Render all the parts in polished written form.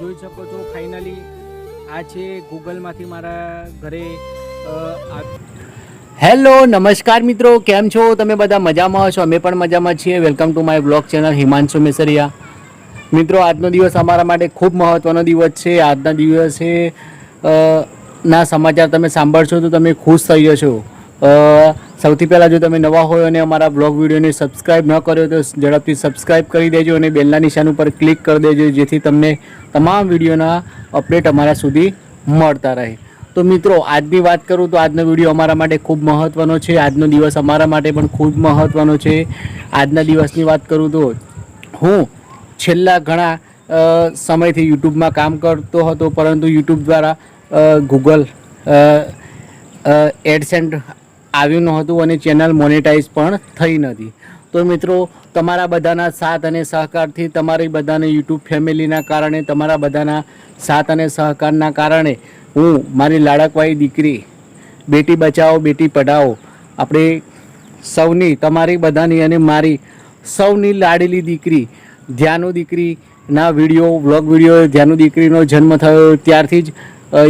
જોઈ શકો છો ફાઇનલી આ છે ગૂગલમાંથી મારા ઘરે હેલો નમસ્કાર મિત્રો, કેમ છો તમે? બધા મજામાં હશો? અમે પણ મજામાં છીએ. Welcome to my blog channel Himanshu Mesariya. મિત્રો, આજનો દિવસ અમારા માટે ખૂબ મહત્ત્વનો દિવસ છે. આજના દિવસે ના સમાચાર તમે સાંભળશો તો તમે ખુશ થઈ જશો. સૌથી પહેલાં જો તમે નવા હોય અને અમારા બ્લોગ વિડીયોને સબસ્ક્રાઈબ ન કર્યો તો ઝડપથી સબસ્ક્રાઈબ કરી દેજો અને બેલના નિશાન ઉપર ક્લિક કરી દેજો, જેથી તમને તમામ વિડીયોના અપડેટ અમારા સુધી મળતા રહે. તો મિત્રો, આજની વાત કરું તો આજનો વિડીયો અમારા માટે ખૂબ મહત્ત્વનો છે. આજનો દિવસ અમારા માટે પણ ખૂબ મહત્ત્વનો છે. આજના દિવસની વાત કરું તો હું છેલ્લા ઘણા સમયથી યુટ્યુબમાં કામ કરતો હતો, પરંતુ યુટ્યુબ દ્વારા ગૂગલ એડસેન્ટ આવ્યું નહોતું અને ચેનલ મોનેટાઈઝ પણ થઈ નથી. તો મિત્રો, તમારા બધાના સાથ અને સહકારથી, તમારી બધાને યુટ્યુબ ફેમિલીના કારણે, તમારા બધાના સાથ અને સહકારના કારણે હું મારી લાડકવાઈ દીકરી બેટી બચાવો બેટી પઢાઓ, આપણે સૌની, તમારી બધાની અને મારી સૌની લાડેલી દીકરી ધ્યાનુ દીકરીના વિડીયો, વ્લોગ વિડીયો, ધ્યાનુ દીકરીનો જન્મ થયો ત્યારથી જ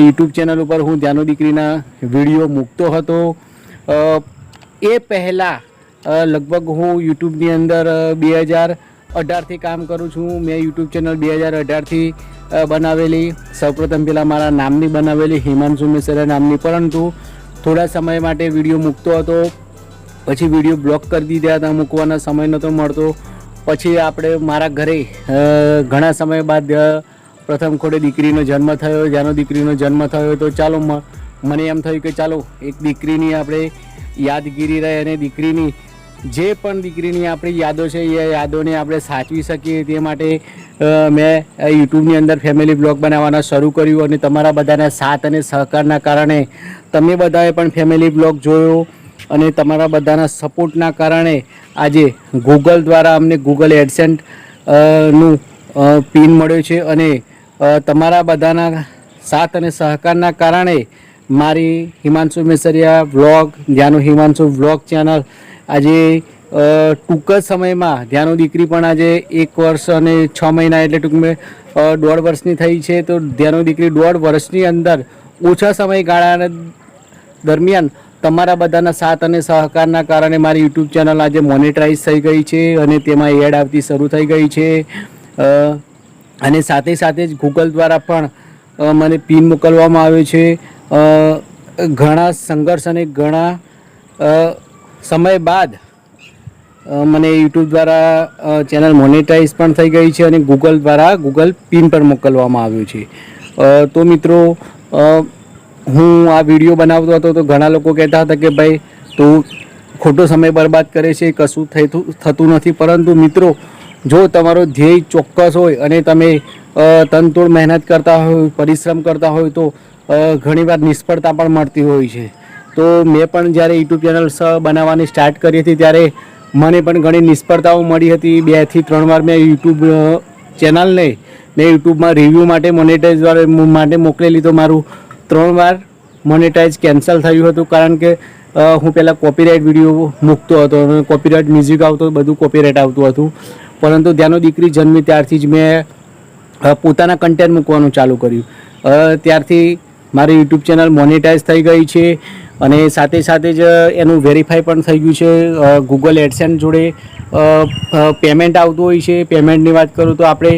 યુટ્યુબ ચેનલ ઉપર હું ધ્યાનુ દીકરીના વિડીયો મૂકતો હતો. એ પહેલાં લગભગ હું યુટ્યુબની અંદર 2018થી કામ કરું છું. મેં યુટ્યુબ ચેનલ 2018થી બનાવેલી, સૌપ્રથમ પહેલાં મારા નામની બનાવેલી, હિમાંશુ મેસરિયા નામની, પરંતુ થોડા સમય માટે વિડીયો મૂકતો હતો. પછી વિડીયો બ્લોક કરી દીધા હતા, મૂકવાના સમય નહોતો મળતો. પછી આપણે મારા ઘરે ઘણા સમય બાદ પ્રથમ ખોડે દીકરીનો જન્મ થયો. જ્યાંનો દીકરીનો જન્મ થયો તો ચાલો મને એમ થયું કે ચાલો એક દીકરીની આપણે યાદગીરી રહે અને દીકરીની જે પણ દીકરીની આપણી યાદો છે એ યાદોને આપણે સાચવી શકીએ, તે માટે મેં યુટ્યુબની અંદર ફેમિલી બ્લોગ બનાવવાના શરૂ કર્યું. અને તમારા બધાના સાથ અને સહકારના કારણે તમે બધાએ પણ ફેમિલી બ્લોગ જોયો અને તમારા બધાના સપોર્ટના કારણે આજે ગૂગલ દ્વારા અમને ગૂગલ એડસેન્ટ નું પિન મળ્યો છે. અને તમારા બધાના સાથ અને સહકારના કારણે મારી હિમાંશુ મેસરિયા વ્લોગ, ધ્યાનુ હિમાંશુ વ્લોગ ચેનલ આજે ટૂંક જ સમયમાં, ધ્યાનુ દીકરી પણ આજે 1 વર્ષ અને 6 મહિના એટલે ટૂંકમાં 1.5 વર્ષની થઈ છે. તો ધ્યાનુ દીકરી 1.5 વર્ષની અંદર ઓછા સમયગાળા દરમિયાન તમારા બધાના સાથ અને સહકારના કારણે મારી યુટ્યુબ ચેનલ આજે મોનેટાઈઝ થઈ ગઈ છે અને તેમાં એડ આવતી શરૂ થઈ ગઈ છે. અને સાથે સાથે જ ગૂગલ દ્વારા પણ મને પિન મોકલવામાં આવ્યો છે. ઘણા સંઘર્ષ અને ઘણા સમય બાદ મને યુટ્યુબ દ્વારા ચેનલ મોનેટાઈઝ પણ થઈ ગઈ છે અને ગૂગલ દ્વારા ગૂગલ પિન પણ મોકલવામાં આવ્યું છે. તો મિત્રો, હું આ વિડીયો બનાવતો હતો તો ઘણા લોકો કહેતા હતા કે ભાઈ તું ખોટો સમય બરબાદ કરે છે, કશું થતું નથી. પરંતુ મિત્રો, જો તમારો ધ્યેય ચોક્કસ હોય અને તમે તનતોડ મહેનત કરતા હોય, પરિશ્રમ કરતા હોય તો ઘણીવાર નિષ્ફળતા પણ મળતી હોય છે. તો મેં પણ જ્યારે યુટ્યુબ ચેનલ બનાવવાની સ્ટાર્ટ કરી હતી ત્યારે મને પણ ઘણી નિષ્ફળતાઓ મળી હતી. 2 થી 3 વાર મેં યુટ્યુબ ચેનલને મેં યુટ્યુબમાં રિવ્યૂ માટે મોનેટાઈઝ માટે મોકલેલી, તો મારું 3 વાર મોનેટાઈઝ કેન્સલ થયું હતું. કારણ કે હું પહેલાં કોપીરાઇટ વિડીયો મૂકતો હતો અને કોપીરાઇટ મ્યુઝિક આવતો, બધું કોપીરાઇટ આવતું હતું. પરંતુ ધ્યાનુ દીકરી જન્મી ત્યારથી જ મેં પોતાના કન્ટેન્ટ મૂકવાનું ચાલુ કર્યું. ત્યારથી મારી યુટ્યુબ ચેનલ મોનેટાઈઝ થઈ ગઈ છે અને સાથે સાથે જ એનું વેરીફાઈ પણ થઈ ગયું છે. ગૂગલ એડસેન્ટ જોડે પેમેન્ટ આવતું હોય છે. પેમેન્ટની વાત કરું તો આપણે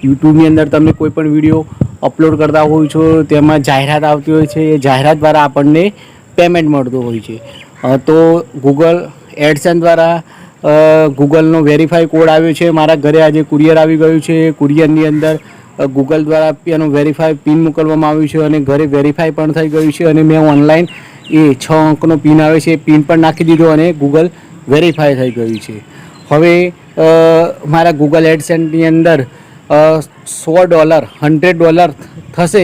યુટ્યુબની અંદર તમે કોઈ પણ વિડીયો અપલોડ કરતા હોય છો, તેમાં જાહેરાત આવતી હોય છે. એ જાહેરાત દ્વારા આપણને પેમેન્ટ મળતું હોય છે. તો ગૂગલ એડસેન્ટ દ્વારા ગૂગલનો વેરીફાઈ કોડ આવ્યો છે. મારા ઘરે આજે કુરિયર આવી ગયું છે. કુરિયરની અંદર ગૂગલ દ્વારા એનું વેરીફાઈ પિન મોકલવામાં આવ્યું છે અને ઘરે વેરીફાઈ પણ થઈ ગયું છે. અને મેં ઓનલાઈન એ 6 અંકનો પિન આવે છે, એ પિન પણ નાખી દીધો અને ગૂગલ વેરીફાઈ થઈ ગયું છે. હવે મારા ગૂગલ એડસેન્ટની અંદર $100 $100 થશે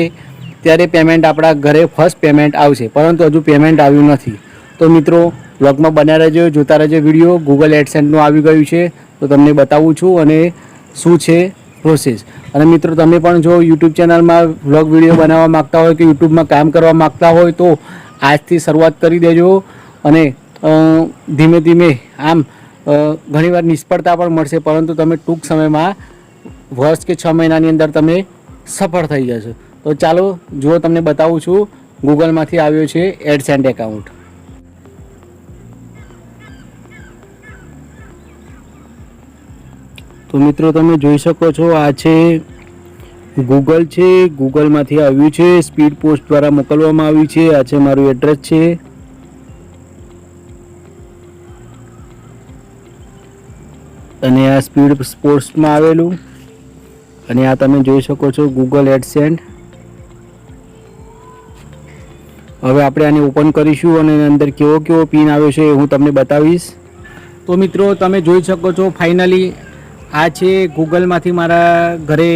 ત્યારે પેમેન્ટ આપણા ઘરે ફર્સ્ટ પેમેન્ટ આવશે, પરંતુ હજુ પેમેન્ટ આવ્યું નથી. તો મિત્રો, વ્લોગમાં બન્યા રહેજો, જોતા રહેજો વિડીયો. ગૂગલ એડસેન્ટનું આવી ગયું છે તો તમને બતાવું છું અને શું છે પ્રોસેસ. અને મિત્રો, તમે પણ જો યુટ્યુબ ચેનલમાં વ્લોગ વિડીયો બનાવવા માગતા હોય કે યુટ્યુબમાં કામ કરવા માગતા હોય તો આજથી શરૂઆત કરી દેજો. અને ધીમે ધીમે આમ ઘણીવાર નિષ્ફળતા પણ મળશે, પરંતુ તમે ટૂંક સમયમાં વર્ષ કે 6 મહિનાની અંદર તમે સફળ થઈ જશો. તો ચાલો જો તમને બતાવું છું. ગૂગલમાંથી આવ્યો છે એડસેન્ટ એકાઉન્ટ. તો મિત્રો તમે જોઈ શકો છો, આ છે ગૂગલ છે. ગૂગલમાંથી આવ્યું છે, સ્પીડ પોસ્ટ દ્વારા મોકલવામાં આવ્યું છે. આ છે મારું એડ્રેસ છે. અને આ સ્પીડ પોસ્ટમાં આવેલું. અને આ તમે જોઈ શકો છો ગૂગલ એડસેન્ટ. હવે આપણે આને ઓપન કરીશું અને અંદર કેવો પિન આવ્યો છે એ હું તમને બતાવીશ. તો મિત્રો તમે જોઈ શકો છો, ફાઇનલી આ છે ગૂગલમાંથી મારા ઘરે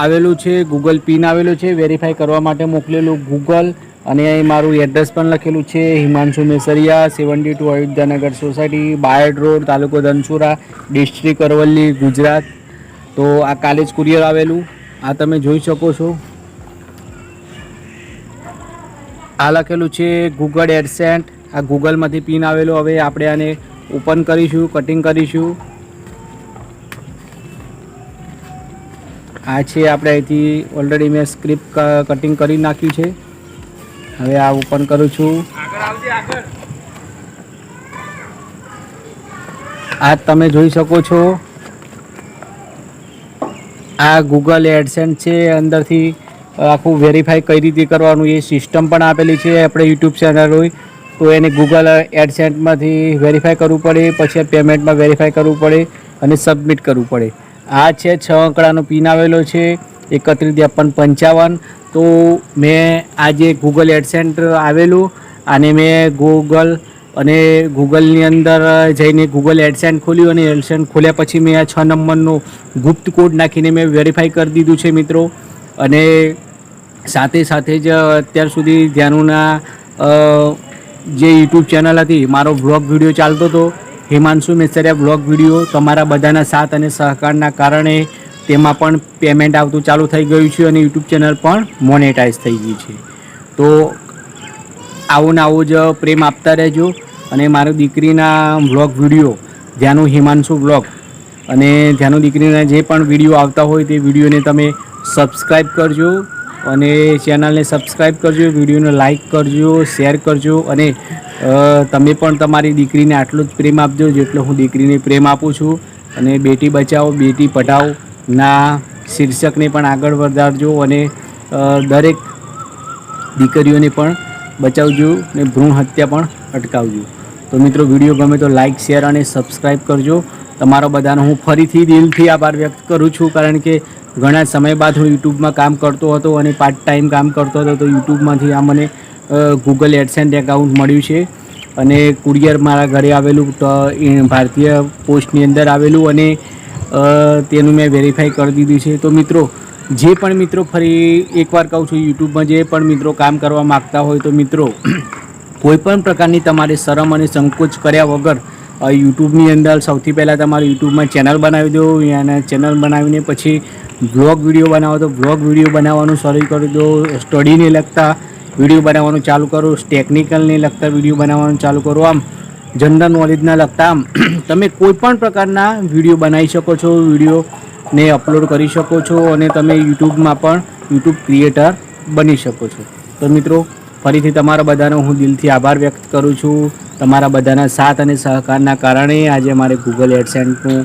આવેલું છે. ગૂગલ પિન આવેલું છે, વેરીફાઈ કરવા માટે મોકલેલું ગૂગલ. અને અહીં મારું એડ્રેસ પણ લખેલું છે, હિમાંશુ મેસરિયા, 72 અયોધ્યાનગર સોસાયટી, બાયડ રોડ, તાલુકો ધનસુરા, ડિસ્ટ્રિક્ટ અરવલ્લી, ગુજરાત. તો આ કાલે જ કુરિયર આવેલું. આ તમે જોઈ શકો છો, આ લખેલું છે ગૂગલ એડસેન્ટ. આ ગૂગલમાંથી પિન આવેલો. હવે આપણે આને ઓપન કરીશું, કટિંગ કરીશું. આ છે આપણે અહીંથી ઓલરેડી મેં સ્ક્રિપ્ટ કટિંગ કરી નાખ્યું છે. હવે આ ઓપન કરું છું. આ તમે જોઈ શકો છો, આ ગૂગલ એડસેન્ટ છે. અંદરથી આખું વેરીફાઈ કઈ રીતે કરવાનું એ સિસ્ટમ પણ આપેલી છે. આપણે યુટ્યુબ ચેનલ હોય તો એને ગૂગલ એડસેન્ટમાંથી વેરીફાઈ કરવું પડે, પછી પેમેન્ટમાં વેરીફાઈ કરવું પડે અને સબમિટ કરવું પડે. આ છે 6 અંકડાનો પિન આવેલો છે, 315355. તો મેં આ જે ગૂગલ એડસેન્ટ આવેલું આને મેં ગૂગલની અંદર જઈને ગૂગલ એડસેન્ટ ખોલ્યું. અને એડસેન્ટ ખોલ્યા પછી મેં આ 6 નંબરનો ગુપ્ત કોડ નાખીને મેં વેરીફાઈ કરી દીધું છે મિત્રો. અને સાથે જ અત્યાર સુધી ધ્યાનુના જે યુટ્યુબ ચેનલ હતી, મારો વ્લોગ વિડીયો ચાલતો હતો, હિમાંશુ મેસરિયા વ્લોગ વિડીયો, તમારા બધાના સાથ અને સહકારના કારણે તેમાં પણ પેમેન્ટ આવતું ચાલુ થઈ ગયું છે અને યુટ્યુબ ચેનલ પણ મોનેટાઈઝ થઈ ગઈ છે. તો આવો ને આવો જ પ્રેમ આપતા રહેજો. અને મારી દીકરીના વ્લોગ વિડીયો, ધ્યાનુ હિમાંશુ વ્લોગ, અને ધ્યાનુ દીકરીના જે પણ વિડીયો આવતા હોય તે વિડીયોને તમે સબસ્ક્રાઈબ કરજો. અને ચેનલને સબસ્ક્રાઈબ કરજો, વિડીયોને લાઈક કરજો, શેર કરજો. અને તમે પણ તમારી દીકરીને આટલો જ પ્રેમ આપજો જેટલો હું દીકરીને પ્રેમ આપું છું. અને બેટી બચાવો બેટી પઢાઓ ના શીર્ષકને પણ આગળ વધારજો. અને દરેક દીકરીઓને પણ બચાવજો અને ભ્રૂણ હત્યા પણ અટકાવજો. તો મિત્રો વિડીયો ગમે તો લાઈક, શેર અને સબસ્ક્રાઈબ કરજો. તમારો બધાનો હું ફરીથી દિલથી આભાર વ્યક્ત કરું છું, કારણ કે ઘણા સમય બાદ હું યુટ્યુબમાં કામ કરતો હતો અને પાર્ટ ટાઈમ કામ કરતો હતો. તો યુટ્યુબમાંથી આ મને ગૂગલ એડસેન્ટ એકાઉન્ટ મળ્યું છે. અને કુરિયર મારા ઘરે આવેલું, ભારતીય પોસ્ટની અંદર આવેલું. અને તેનું મેં વેરીફાઈ કરી દીધું છે. તો મિત્રો જે પણ મિત્રો, ફરી એકવાર કહું છું, યુટ્યુબમાં જે પણ મિત્રો કામ કરવા માગતા હોય તો મિત્રો કોઈ પણ પ્રકારની તમારે શરમ અને સંકોચ કર્યા વગર યુટ્યુબની અંદર સૌથી પહેલાં તમારે યુટ્યુબમાં ચેનલ બનાવી દો. અને ચેનલ બનાવીને પછી વ્લોગ વિડીયો બનાવો તો વ્લોગ વિડીયો બનાવવાનું શરૂ કરી દો. સ્ટડીને લગતા વિડીયો બનાવવાનું ચાલુ કરો, ટેકનિકલને લગતા વિડીયો બનાવવાનું ચાલુ કરો. આમ જનરલ નોલેજના લગતા આમ તમે કોઈ પણ પ્રકારના વિડીયો બનાવી શકો છો, વિડીયોને અપલોડ કરી શકો છો. અને તમે યુટ્યુબમાં પણ યુટ્યુબ ક્રિએટર બની શકો છો. તો મિત્રો ફરીથી તમારા બધાનો હું દિલથી આભાર વ્યક્ત કરું છું. તમારા બધાના સાથ અને સહકારના કારણે આજે મારે ગૂગલ એડસેન્ટનું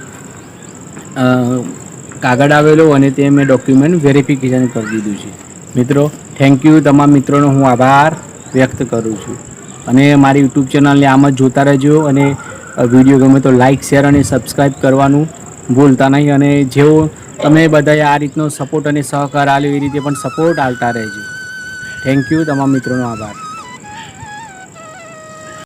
કાગળ આવેલો અને તે મેં ડોક્યુમેન્ટ વેરિફિકેશન કરી દીધું છે. મિત્રો થેન્ક યુ. તમામ મિત્રોનો હું આભાર વ્યક્ત કરું છું. અને મારી યુટ્યુબ ચેનલને આમ જ જોતા રહેજો. અને વિડીયો ગમે તો લાઈક, શેર અને સબસ્ક્રાઈબ કરવાનું ભૂલતા નહીં. અને જેવો તમે બધાએ આ રીતનો સપોર્ટ અને સહકાર આપ્યો એ રીતે પણ સપોર્ટ આપતા રહેજો. Thank you. તમામ મિત્રોનો આભાર.